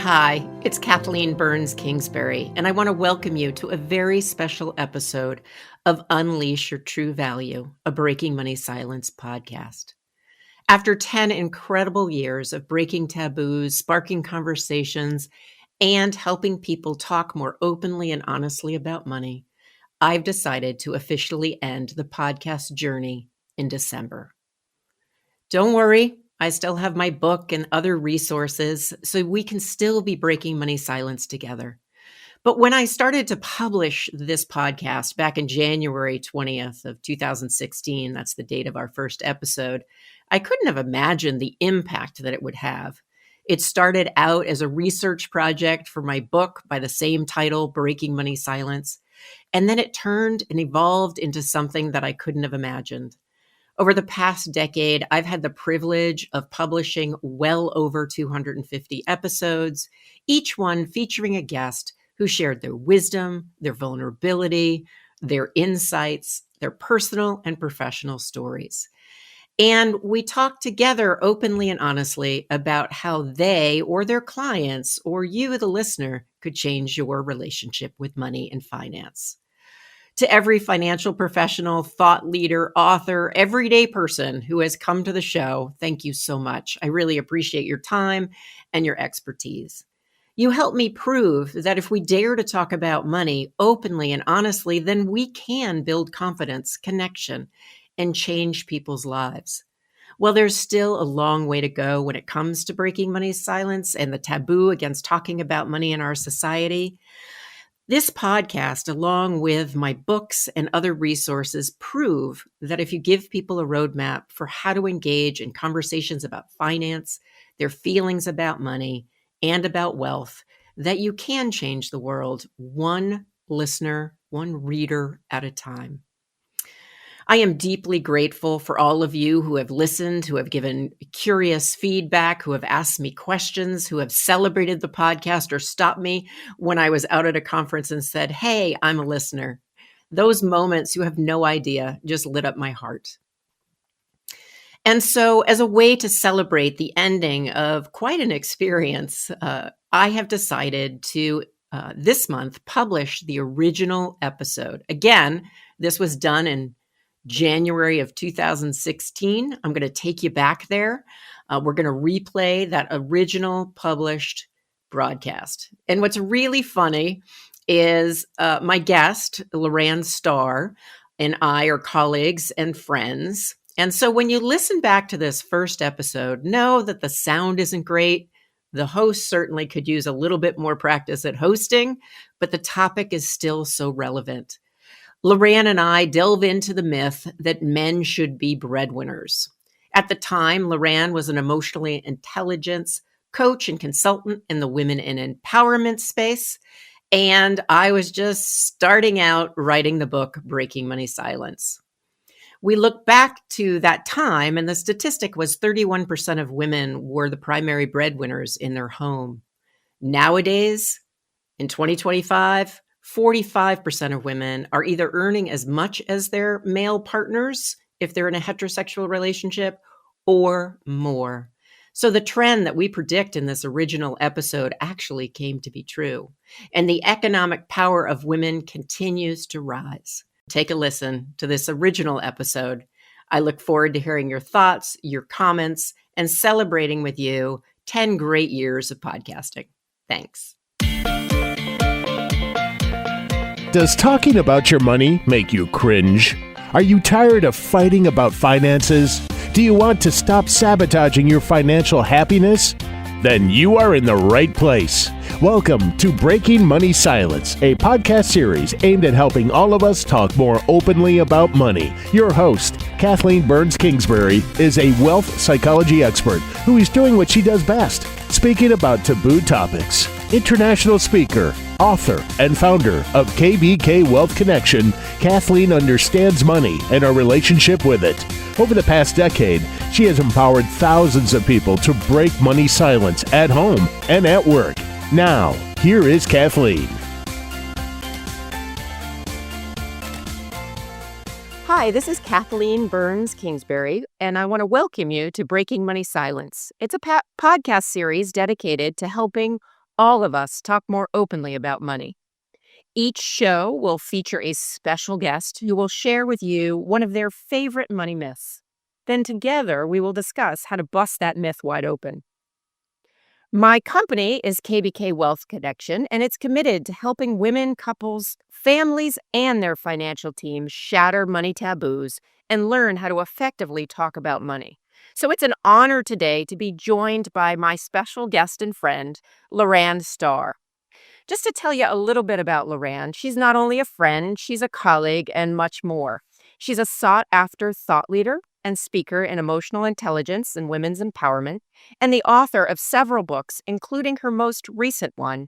Hi, it's Kathleen Burns Kingsbury, and I want to welcome you to a very special episode of Unleash Your True Value, a Breaking Money Silence podcast. After 10 incredible years of breaking taboos, sparking conversations, and helping people talk more openly and honestly about money, I've decided to officially end the podcast journey in December. Don't worry, I still have my book and other resources, so we can still be breaking money silence together. But when I started to publish this podcast back in January 20th of 2016, that's the date of our first episode, I couldn't have imagined the impact that it would have. It started out as a research project for my book by the same title, Breaking Money Silence, and then it turned and evolved into something that I couldn't have imagined. Over the past decade, I've had the privilege of publishing well over 250 episodes, each one featuring a guest who shared their wisdom, their vulnerability, their insights, their personal and professional stories. And we talked together openly and honestly about how they or their clients or you, the listener, could change your relationship with money and finance. To every financial professional, thought leader, author, everyday person who has come to the show, thank you so much. I really appreciate your time and your expertise. You help me prove that if we dare to talk about money openly and honestly, then we can build confidence, connection, and change people's lives. While there's still a long way to go when it comes to breaking money silence and the taboo against talking about money in our society, this podcast, along with my books and other resources, prove that if you give people a roadmap for how to engage in conversations about finance, their feelings about money, and about wealth, that you can change the world one listener, one reader at a time. I am deeply grateful for all of you who have listened, who have given curious feedback, who have asked me questions, who have celebrated the podcast or stopped me when I was out at a conference and said, "Hey, I'm a listener." Those moments, you have no idea, just lit up my heart. And so, as a way to celebrate the ending of quite an experience, I have decided to this month publish the original episode. Again, this was done in January of 2016. I'm going to take you back there. We're going to replay that original published broadcast. And what's really funny is my guest, Lauran Star, and I are colleagues and friends. And so when you listen back to this first episode, know that the sound isn't great. The host certainly could use a little bit more practice at hosting, but the topic is still so relevant. Lauran and I delve into the myth that men should be breadwinners. At the time, Lauran was an emotionally intelligence coach and consultant in the women in empowerment space, and I was just starting out writing the book, Breaking Money Silence. We look back to that time, and the statistic was 31% of women were the primary breadwinners in their home. Nowadays, in 2025, 45% of women are either earning as much as their male partners, if they're in a heterosexual relationship, or more. So the trend that we predict in this original episode actually came to be true. And the economic power of women continues to rise. Take a listen to this original episode. I look forward to hearing your thoughts, your comments, and celebrating with you 10 great years of podcasting. Thanks. Does talking about your money make you cringe? Are you tired of fighting about finances? Do you want to stop sabotaging your financial happiness? Then you are in the right place. Welcome to Breaking Money Silence, a podcast series aimed at helping all of us talk more openly about money. Your host, Kathleen Burns Kingsbury, is a wealth psychology expert who is doing what she does best, speaking about taboo topics. International speaker, author, and founder of KBK Wealth Connection, Kathleen understands money and our relationship with it. Over the past decade, she has empowered thousands of people to break money silence at home and at work. Now, here is Kathleen. Hi, this is Kathleen Burns Kingsbury, and I want to welcome you to Breaking Money Silence. It's a podcast series dedicated to helping all of us talk more openly about money. Each show will feature a special guest who will share with you one of their favorite money myths. Then together we will discuss how to bust that myth wide open. My company is KBK Wealth Connection, and it's committed to helping women, couples, families, and their financial teams shatter money taboos and learn how to effectively talk about money. So it's an honor today to be joined by my special guest and friend, Lauran Star. Just to tell you a little bit about Lauran, she's not only a friend, she's a colleague, and much more. She's a sought after thought leader and speaker in emotional intelligence and women's empowerment, and the author of several books, including her most recent one,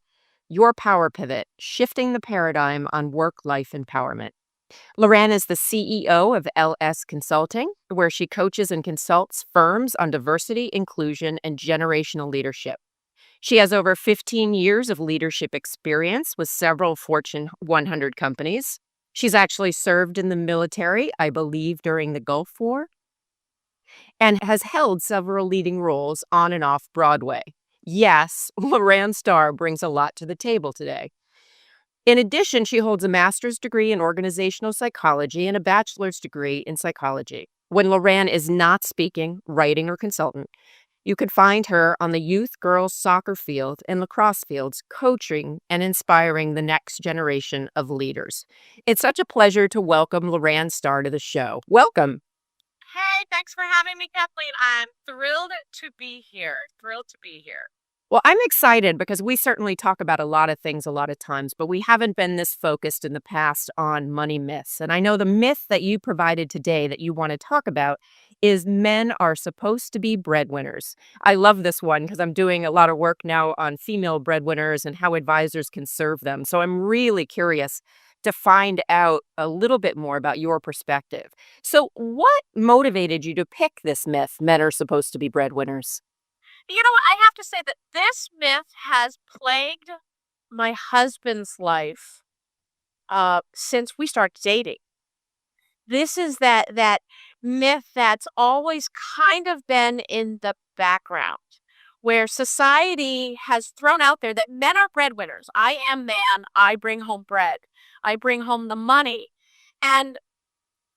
Your Power Pivot Shifting the Paradigm on Work Life Empowerment. Lauran is the CEO of LS Consulting, where she coaches and consults firms on diversity, inclusion, and generational leadership. She has over 15 years of leadership experience with several Fortune 100 companies. She's actually served in the military, I believe, during the Gulf War, and has held several leading roles on and off Broadway. Yes, Lauran Star brings a lot to the table today. In addition, she holds a master's degree in organizational psychology and a bachelor's degree in psychology. When Lauran is not speaking, writing, or consultant, you could find her on the youth girls soccer field and lacrosse fields, coaching and inspiring the next generation of leaders. It's such a pleasure to welcome Lauran Star to the show. Welcome. Hey, thanks for having me, Kathleen. I'm thrilled to be here. Thrilled to be here. Well, I'm excited because we certainly talk about a lot of things a lot of times, but we haven't been this focused in the past on money myths. And I know the myth that you provided today that you want to talk about is men are supposed to be breadwinners. I love this one because I'm doing a lot of work now on female breadwinners and how advisors can serve them. So I'm really curious to find out a little bit more about your perspective. So, what motivated you to pick this myth, men are supposed to be breadwinners? You know what? I have to say that this myth has plagued my husband's life since we started dating. This is that myth that's always kind of been in the background, where society has thrown out there that men are breadwinners. I am man. I bring home bread. I bring home the money. And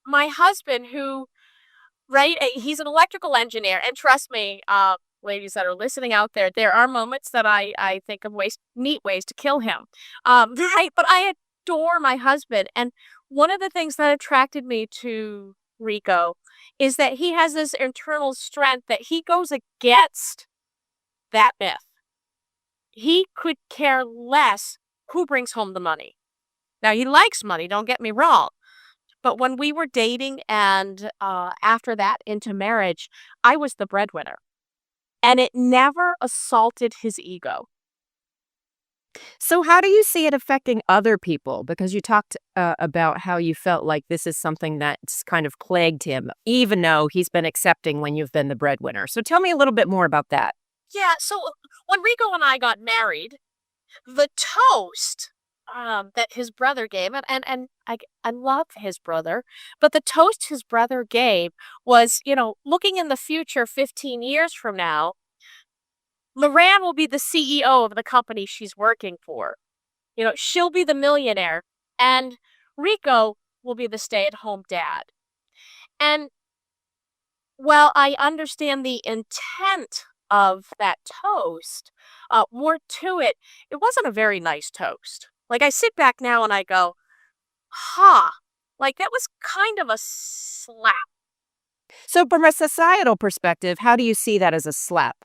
my husband, who, right, he's an electrical engineer. And trust me, ladies that are listening out there are moments that I think of neat ways to kill him. Right. But I adore my husband. And one of the things that attracted me to Rico is that he has this internal strength that he goes against that myth. He could care less who brings home the money. Now, he likes money, don't get me wrong. But when we were dating and after that into marriage, I was the breadwinner. And it never assaulted his ego. So, how do you see it affecting other people? Because you talked about how you felt like this is something that's kind of plagued him, even though he's been accepting when you've been the breadwinner. So, tell me a little bit more about that. Yeah, so when Rico and I got married, the toast that his brother gave, and I love his brother, but the toast his brother gave was, looking in the future 15 years from now, Lauran will be the CEO of the company she's working for. She'll be the millionaire, and Rico will be the stay-at-home dad. And while I understand the intent of that toast, more to it, it wasn't a very nice toast. Like, I sit back now and I go, like that was kind of a slap. So, from a societal perspective, how do you see that as a slap?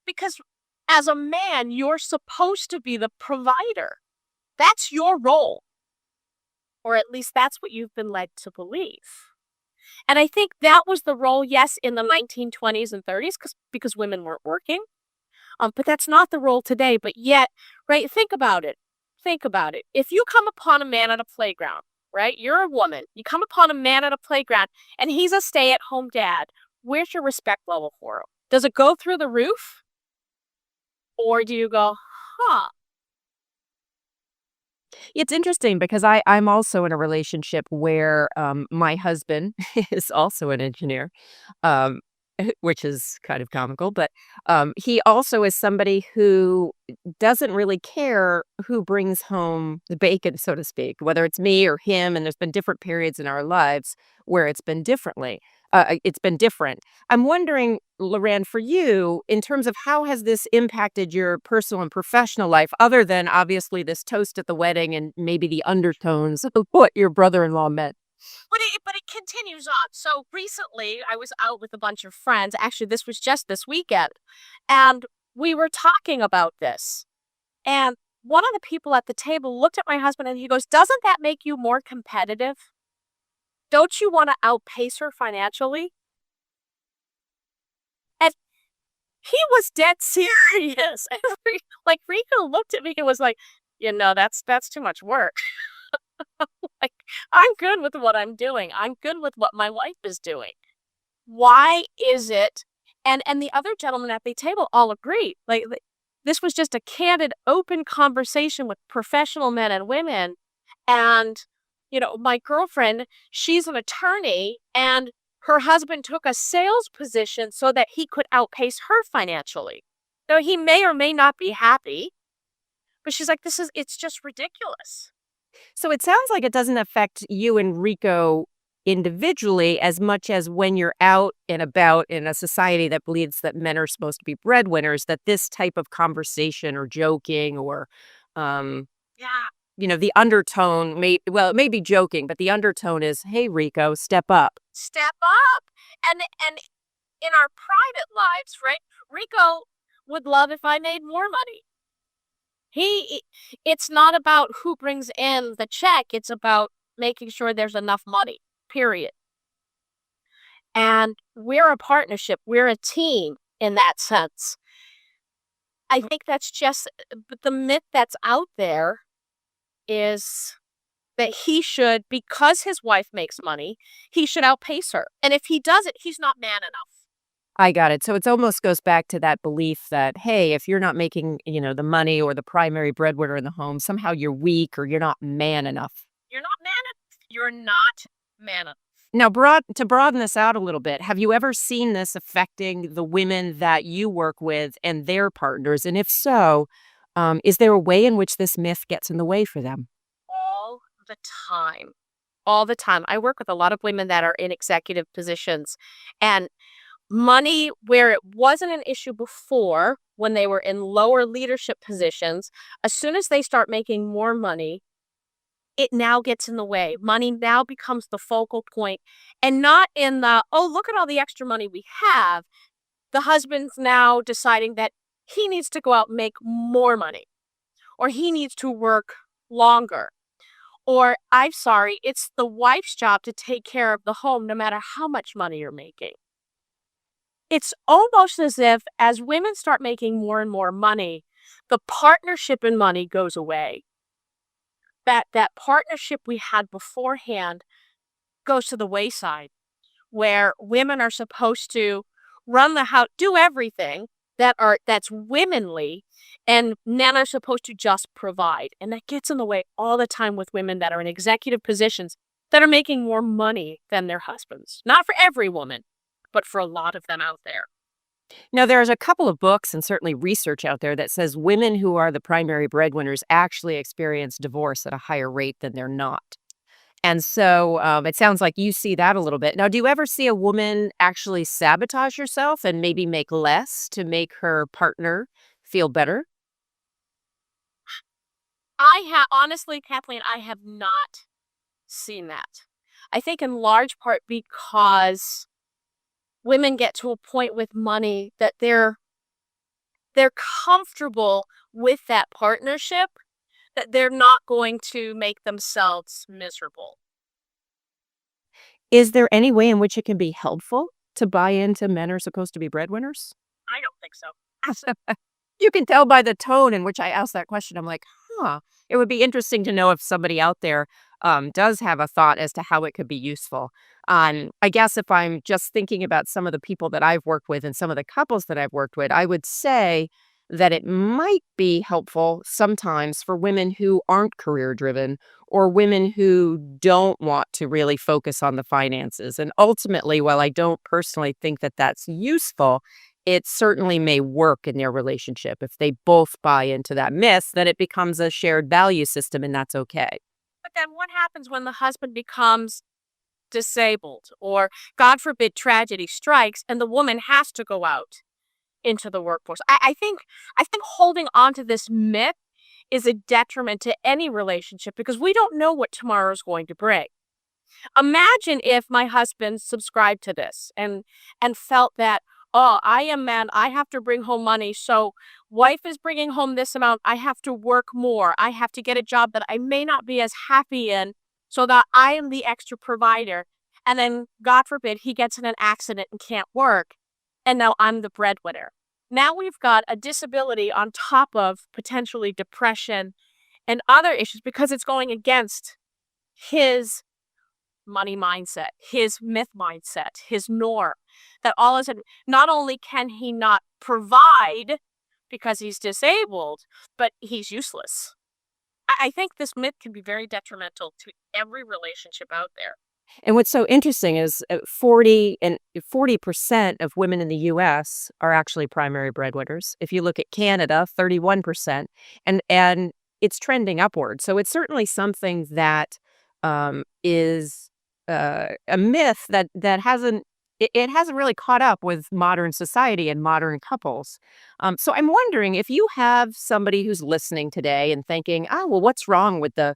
Because as a man, you're supposed to be the provider. That's your role. Or at least that's what you've been led to believe. And I think that was the role, yes, in the 1920s and 30s, because women weren't working. But that's not the role today. But yet, right, think about it. Think about it. If you come upon a man at a playground, right, you're a woman, you come upon a man at a playground, and he's a stay-at-home dad, where's your respect level for him? Does it go through the roof? Or do you go, It's interesting because I'm also in a relationship where my husband is also an engineer. which is kind of comical, but he also is somebody who doesn't really care who brings home the bacon, so to speak, whether it's me or him. And there's been different periods in our lives where it's been differently. It's been different. I'm wondering, Lauran, for you, in terms of how has this impacted your personal and professional life, other than obviously this toast at the wedding and maybe the undertones of what your brother-in-law meant? But it continues on. So recently, I was out with a bunch of friends. Actually, this was just this weekend, and we were talking about this. And one of the people at the table looked at my husband and he goes, "Doesn't that make you more competitive? Don't you want to outpace her financially?" And he was dead serious. And like Rico looked at me and was like, that's too much work. Like, I'm good with what I'm doing. I'm good with what my wife is doing. Why is it? And the other gentlemen at the table all agreed. Like, this was just a candid, open conversation with professional men and women. And, my girlfriend, she's an attorney, and her husband took a sales position so that he could outpace her financially. So he may or may not be happy, but she's like, it's just ridiculous. So it sounds like it doesn't affect you and Rico individually as much as when you're out and about in a society that believes that men are supposed to be breadwinners, that this type of conversation or joking or, um, Yeah. the undertone it may be joking, but the undertone is, hey, Rico, step up. Step up. And in our private lives, right? Rico would love if I made more money. It's not about who brings in the check. It's about making sure there's enough money, period. And we're a partnership. We're a team in that sense. I think that's just, but the myth that's out there is that he should, because his wife makes money, he should outpace her. And if he doesn't, he's not man enough. I got it. So it almost goes back to that belief that, hey, if you're not making, the money or the primary breadwinner in the home, somehow you're weak or you're not man enough. You're not man enough. You're not man enough. Now, to broaden this out a little bit, have you ever seen this affecting the women that you work with and their partners? And if so, is there a way in which this myth gets in the way for them? All the time. All the time. I work with a lot of women that are in executive positions, and money, where it wasn't an issue before when they were in lower leadership positions, as soon as they start making more money, it now gets in the way. Money now becomes the focal point, and not in the, oh, look at all the extra money we have. The husband's now deciding that he needs to go out and make more money, or he needs to work longer. Or, I'm sorry, it's the wife's job to take care of the home no matter how much money you're making. It's almost as if as women start making more and more money, the partnership in money goes away. That partnership we had beforehand goes to the wayside, where women are supposed to run the house, do everything that's womanly, and men are supposed to just provide. And that gets in the way all the time with women that are in executive positions that are making more money than their husbands. Not for every woman, but for a lot of them out there. Now, there's a couple of books and certainly research out there that says women who are the primary breadwinners actually experience divorce at a higher rate than they're not. And so it sounds like you see that a little bit. Now, do you ever see a woman actually sabotage herself and maybe make less to make her partner feel better? Honestly, Kathleen, I have not seen that. I think in large part because women get to a point with money that they're comfortable with that partnership, that they're not going to make themselves miserable. Is there any way in which it can be helpful to buy into men are supposed to be breadwinners? I don't think so. You can tell by the tone in which I asked that question. I'm like, it would be interesting to know if somebody out there does have a thought as to how it could be useful. I guess if I'm just thinking about some of the people that I've worked with and some of the couples that I've worked with, I would say that it might be helpful sometimes for women who aren't career driven or women who don't want to really focus on the finances. And ultimately, while I don't personally think that that's useful, it certainly may work in their relationship. If they both buy into that myth, then it becomes a shared value system, and that's okay. But then what happens when the husband becomes disabled or, God forbid, tragedy strikes and the woman has to go out into the workforce? I think holding on to this myth is a detriment to any relationship because we don't know what tomorrow is going to bring. Imagine if my husband subscribed to this and felt that, oh, I am man, I have to bring home money. So wife is bringing home this amount, I have to work more. I have to get a job that I may not be as happy in so that I am the extra provider. And then God forbid he gets in an accident and can't work. And now I'm the breadwinner. Now we've got a disability on top of potentially depression and other issues because it's going against his money mindset, his myth mindset, his norm. That all of a sudden, not only can he not provide because he's disabled, but he's useless. I think this myth can be very detrimental to every relationship out there. And what's so interesting is 40% of women in the US are actually primary breadwinners. If you look at Canada, 31%, and it's trending upward. So it's certainly something that is a myth that hasn't really caught up with modern society and modern couples. So I'm wondering if you have somebody who's listening today and thinking, oh, well, what's wrong with the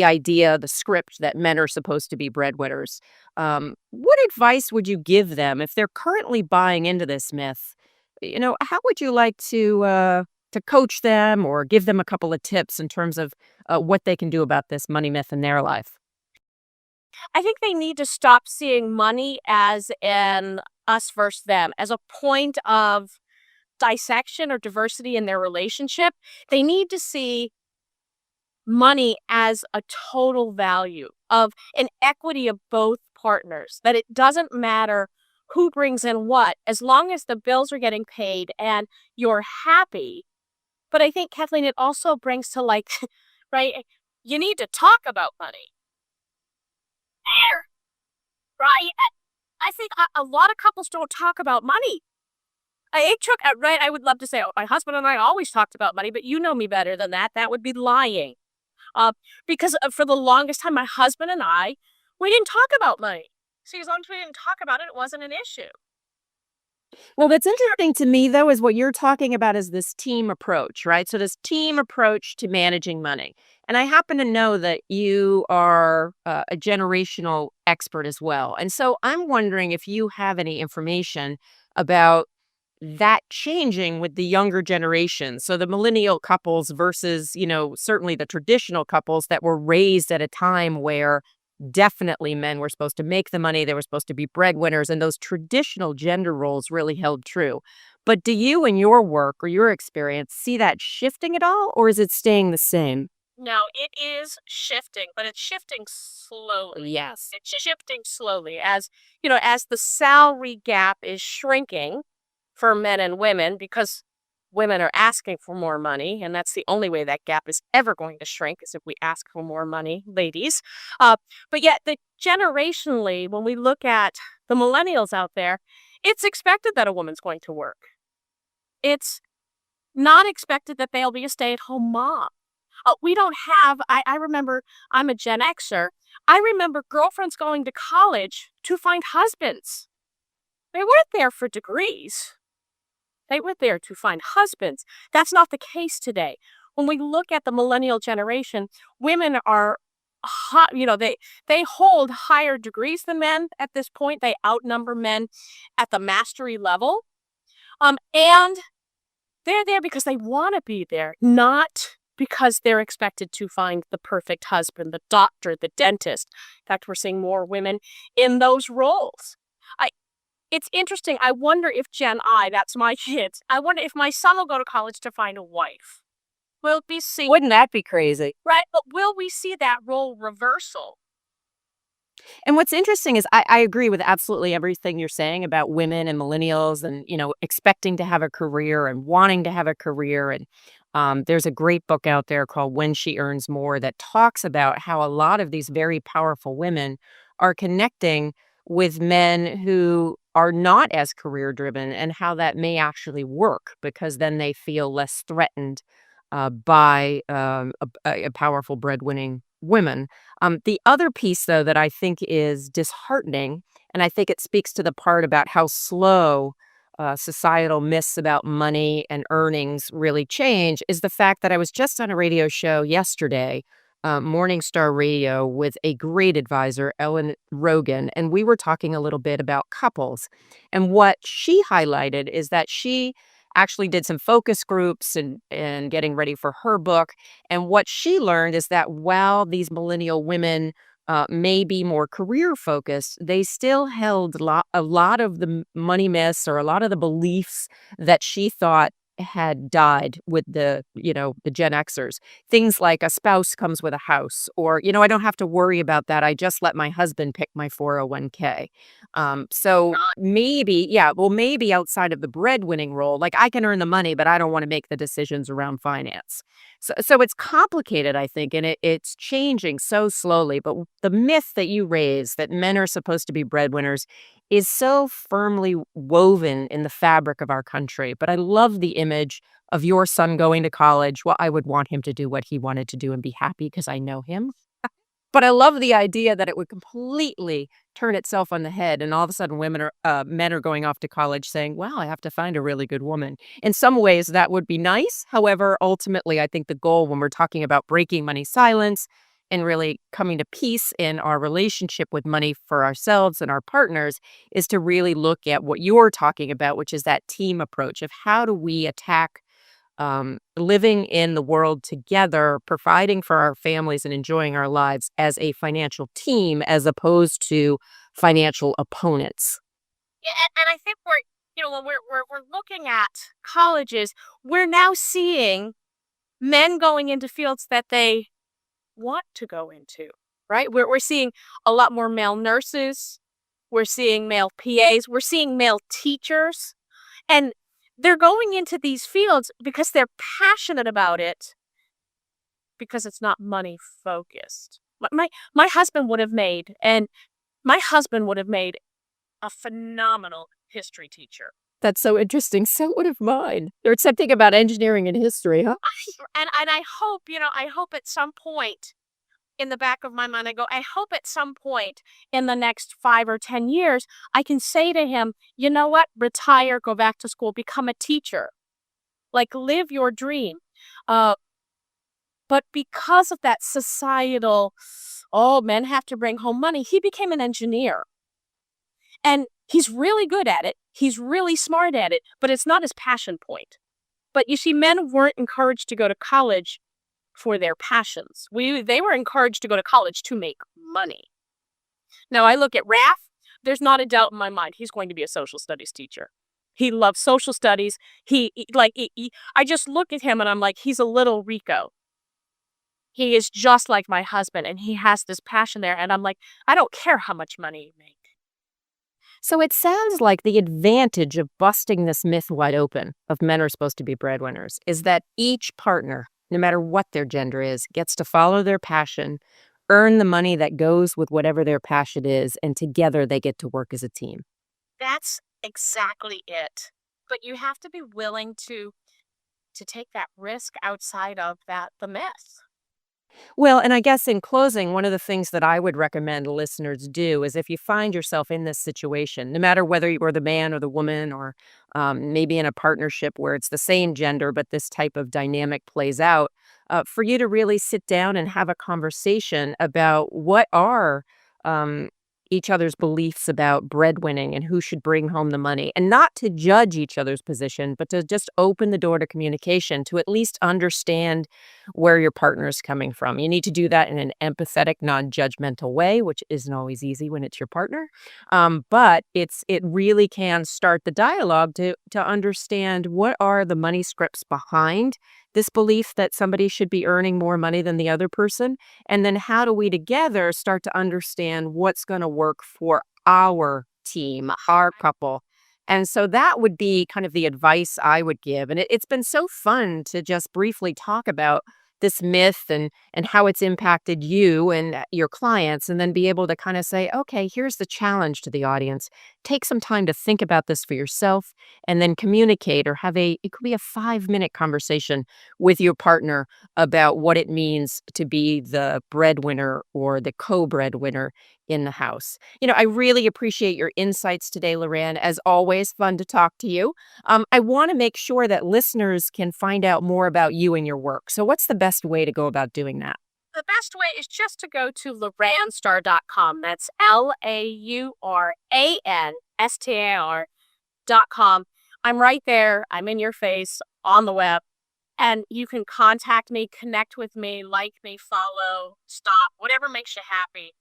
idea, the script that men are supposed to be breadwinners? What advice would you give them if they're currently buying into this myth? How would you like to coach them or give them a couple of tips in terms of what they can do about this money myth in their life? I think they need to stop seeing money as an us versus them, as a point of dissection or diversity in their relationship. They need to see money as a total value of an equity of both partners, that it doesn't matter who brings in what, as long as the bills are getting paid and you're happy. But I think, Kathleen, it also brings to like, right, you need to talk about money. There, right? I think a lot of couples don't talk about money. Right, I would love to say, oh, my husband and I always talked about money, but you know me better than that. That would be lying. Because for the longest time, my husband and I, we didn't talk about money. See, as long as we didn't talk about it, it wasn't an issue. Well, what's interesting to me, though, is what you're talking about is this team approach, right? So, this team approach to managing money. And I happen to know that you are a generational expert as well. And so, I'm wondering if you have any information about that changing with the younger generation. So, the millennial couples versus, certainly the traditional couples that were raised at a time where definitely men were supposed to make the money. They were supposed to be breadwinners, and those traditional gender roles really held true. But do you, in your work or your experience, see that shifting at all, or is it staying the same? No, it is shifting, but it's shifting slowly. Yes. It's shifting slowly as the salary gap is shrinking for men and women because women are asking for more money, and that's the only way that gap is ever going to shrink is if we ask for more money, ladies. But yet, generationally, when we look at the millennials out there, it's expected that a woman's going to work. It's not expected that they'll be a stay-at-home mom. We don't have, I remember, I'm a Gen Xer. I remember girlfriends going to college to find husbands. They weren't there for degrees. They were there to find husbands. That's not the case today. When we look at the millennial generation, women are hot, they hold higher degrees than men at this point. They outnumber men at the mastery level. And they're there because they want to be there, not because they're expected to find the perfect husband, the doctor, the dentist. In fact, we're seeing more women in those roles. It's interesting. I wonder if that's my kids, I wonder if my son will go to college to find a wife. Will we see, Wouldn't that be crazy? right? But will we see that role reversal? And what's interesting is I agree with absolutely everything you're saying about women and millennials and, expecting to have a career and wanting to have a career. And there's a great book out there called When She Earns More that talks about how a lot of these very powerful women are connecting with men who are not as career driven and how that may actually work because then they feel less threatened by a powerful breadwinning women. The other piece, though, that I think is disheartening, and I think it speaks to the part about how slow societal myths about money and earnings really change, is the fact that I was just on a radio show yesterday, Morning Star Radio, with a great advisor, Ellen Rogan, and we were talking a little bit about couples. And what she highlighted is that she actually did some focus groups and getting ready for her book. And what she learned is that while these millennial women may be more career focused, they still held a lot of the money myths or a lot of the beliefs that she thought had died with the Gen Xers. Things like a spouse comes with a house, or, I don't have to worry about that. I just let my husband pick my 401k. So maybe, yeah, well, maybe outside of the breadwinning role, like I can earn the money, but I don't want to make the decisions around finance. So it's complicated, I think, and it's changing so slowly. But the myth that you raise that men are supposed to be breadwinners is so firmly woven in the fabric of our country. But I love the image of your son going to college. Well, I would want him to do what he wanted to do and be happy because I know him. But I love the idea that it would completely turn itself on the head, and all of a sudden men are going off to college saying, "Well, I have to find a really good woman." In some ways, that would be nice. However, ultimately, I think the goal when we're talking about breaking money silence and really coming to peace in our relationship with money for ourselves and our partners is to really look at what you're talking about, which is that team approach of how do we attack living in the world together, providing for our families and enjoying our lives as a financial team as opposed to financial opponents. Yeah, and I think when we're looking at colleges, we're now seeing men going into fields that they want to go into, right? We're seeing a lot more male nurses. We're seeing male PAs. We're seeing male teachers. And they're going into these fields because they're passionate about it, because it's not money focused. My husband would have made, and my husband would have made a phenomenal history teacher. That's so interesting. So would have mine. There's something about engineering and history, huh? And I hope at some point in the back of my mind, I hope at some point in the next 5 or 10 years, I can say to him, you know what? Retire, go back to school, become a teacher. Like, live your dream. But because of that societal, men have to bring home money, he became an engineer. And he's really good at it. He's really smart at it, but it's not his passion point. But you see, men weren't encouraged to go to college for their passions. They were encouraged to go to college to make money. Now, I look at Raph, there's not a doubt in my mind he's going to be a social studies teacher. He loves social studies. I just look at him and I'm like, he's a little Rico. He is just like my husband, and he has this passion there. And I'm like, I don't care how much money you make. So it sounds like the advantage of busting this myth wide open of men are supposed to be breadwinners is that each partner, no matter what their gender is, gets to follow their passion, earn the money that goes with whatever their passion is, and together they get to work as a team. That's exactly it. But you have to be willing to take that risk outside of the myth. Well, and I guess in closing, one of the things that I would recommend listeners do is if you find yourself in this situation, no matter whether you're the man or the woman, or maybe in a partnership where it's the same gender, but this type of dynamic plays out, for you to really sit down and have a conversation about what are, each other's beliefs about breadwinning and who should bring home the money, and not to judge each other's position, but to just open the door to communication, to at least understand where your partner is coming from. You need to do that in an empathetic, non-judgmental way, which isn't always easy when it's your partner. But it really can start the dialogue to understand what are the money scripts behind this belief that somebody should be earning more money than the other person. And then how do we together start to understand what's going to work for our team, our couple? And so that would be kind of the advice I would give. And it's been so fun to just briefly talk about this myth and how it's impacted you and your clients, and then be able to kind of say, okay, here's the challenge to the audience. Take some time to think about this for yourself, and then communicate, or it could be a 5-minute conversation with your partner about what it means to be the breadwinner or the co-breadwinner in the house. I really appreciate your insights today, Lauran. As always, fun to talk to you. I want to make sure that listeners can find out more about you and your work. So what's the best way to go about doing that? The best way is just to go to lauranstar.com. That's Lauranstar.com. I'm right there. I'm in your face on the web. And you can contact me, connect with me, like me, follow, stop, whatever makes you happy.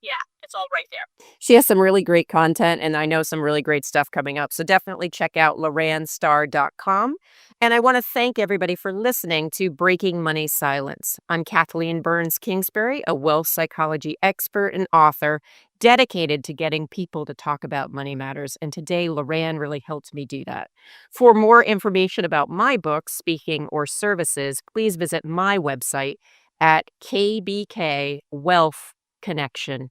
Yeah, it's all right there. She has some really great content, and I know some really great stuff coming up. So definitely check out lauranstar.com. And I want to thank everybody for listening to Breaking Money Silence. I'm Kathleen Burns Kingsbury, a wealth psychology expert and author dedicated to getting people to talk about money matters. And today, Lauran really helped me do that. For more information about my books, speaking, or services, please visit my website at kbkwealthconnection.com.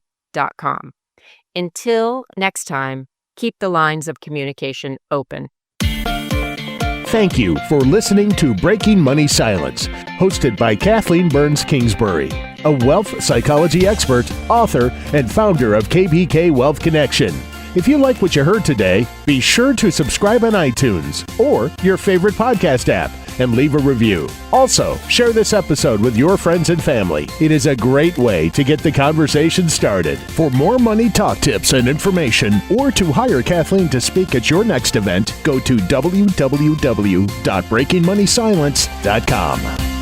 Until next time, keep the lines of communication open. Thank you for listening to Breaking Money Silence, hosted by Kathleen Burns Kingsbury, a wealth psychology expert, author, and founder of KBK Wealth Connection. If you like what you heard today, be sure to subscribe on iTunes or your favorite podcast app and leave a review. Also, share this episode with your friends and family. It is a great way to get the conversation started. For more money talk tips and information, or to hire Kathleen to speak at your next event, go to www.breakingmoneysilence.com.